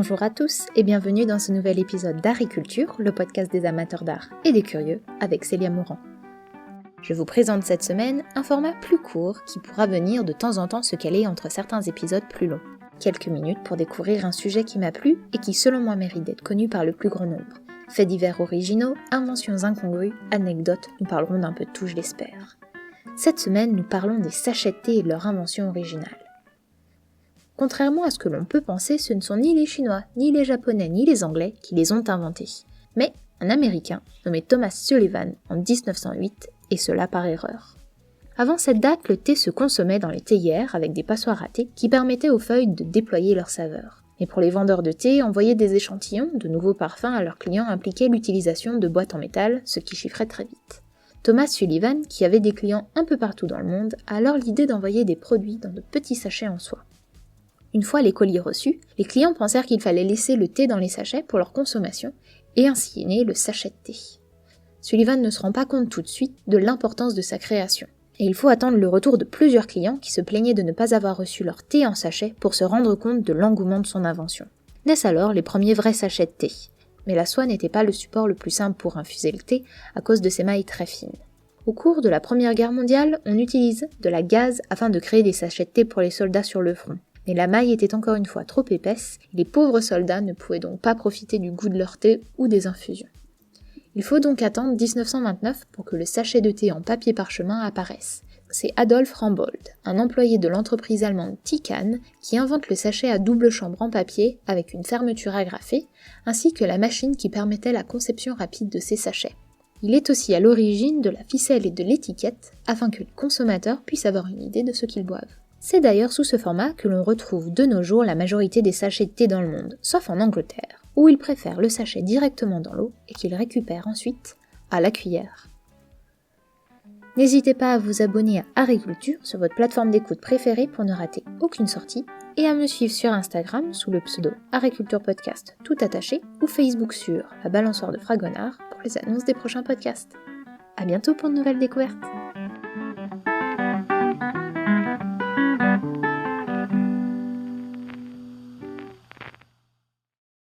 Bonjour à tous et bienvenue dans ce nouvel épisode d'Ariculture, le podcast des amateurs d'art et des curieux, avec Célia Mourant. Je vous présente cette semaine un format plus court qui pourra venir de temps en temps se caler entre certains épisodes plus longs. Quelques minutes pour découvrir un sujet qui m'a plu et qui selon moi mérite d'être connu par le plus grand nombre. Faits divers originaux, inventions incongrues, anecdotes, nous parlerons d'un peu de tout je l'espère. Cette semaine, nous parlons des sachets de thé et de leur invention originale. Contrairement à ce que l'on peut penser, ce ne sont ni les Chinois, ni les Japonais, ni les Anglais qui les ont inventés, mais un Américain nommé Thomas Sullivan en 1908, et cela par erreur. Avant cette date, le thé se consommait dans les théières avec des passoires à thé qui permettaient aux feuilles de déployer leur saveur. Et pour les vendeurs de thé, envoyer des échantillons de nouveaux parfums à leurs clients impliquait l'utilisation de boîtes en métal, ce qui chiffrait très vite. Thomas Sullivan, qui avait des clients un peu partout dans le monde, a alors l'idée d'envoyer des produits dans de petits sachets en soie. Une fois les colis reçus, les clients pensèrent qu'il fallait laisser le thé dans les sachets pour leur consommation, et ainsi est né le sachet de thé. Sullivan ne se rend pas compte tout de suite de l'importance de sa création, et il faut attendre le retour de plusieurs clients qui se plaignaient de ne pas avoir reçu leur thé en sachet pour se rendre compte de l'engouement de son invention. Naissent alors les premiers vrais sachets de thé, mais la soie n'était pas le support le plus simple pour infuser le thé à cause de ses mailles très fines. Au cours de la Première Guerre mondiale, on utilise de la gaze afin de créer des sachets de thé pour les soldats sur le front. Mais la maille était encore une fois trop épaisse, et les pauvres soldats ne pouvaient donc pas profiter du goût de leur thé ou des infusions. Il faut donc attendre 1929 pour que le sachet de thé en papier parchemin apparaisse. C'est Adolf Rambold, un employé de l'entreprise allemande Tican, qui invente le sachet à double chambre en papier avec une fermeture agrafée, ainsi que la machine qui permettait la conception rapide de ces sachets. Il est aussi à l'origine de la ficelle et de l'étiquette, afin que le consommateur puisse avoir une idée de ce qu'il boive. C'est d'ailleurs sous ce format que l'on retrouve de nos jours la majorité des sachets de thé dans le monde, sauf en Angleterre, où ils préfèrent le sachet directement dans l'eau et qu'ils récupèrent ensuite à la cuillère. N'hésitez pas à vous abonner à Ariculture sur votre plateforme d'écoute préférée pour ne rater aucune sortie, et à me suivre sur Instagram sous le pseudo Ariculture Podcast tout attaché, ou Facebook sur La Balançoire de Fragonard pour les annonces des prochains podcasts. À bientôt pour de nouvelles découvertes.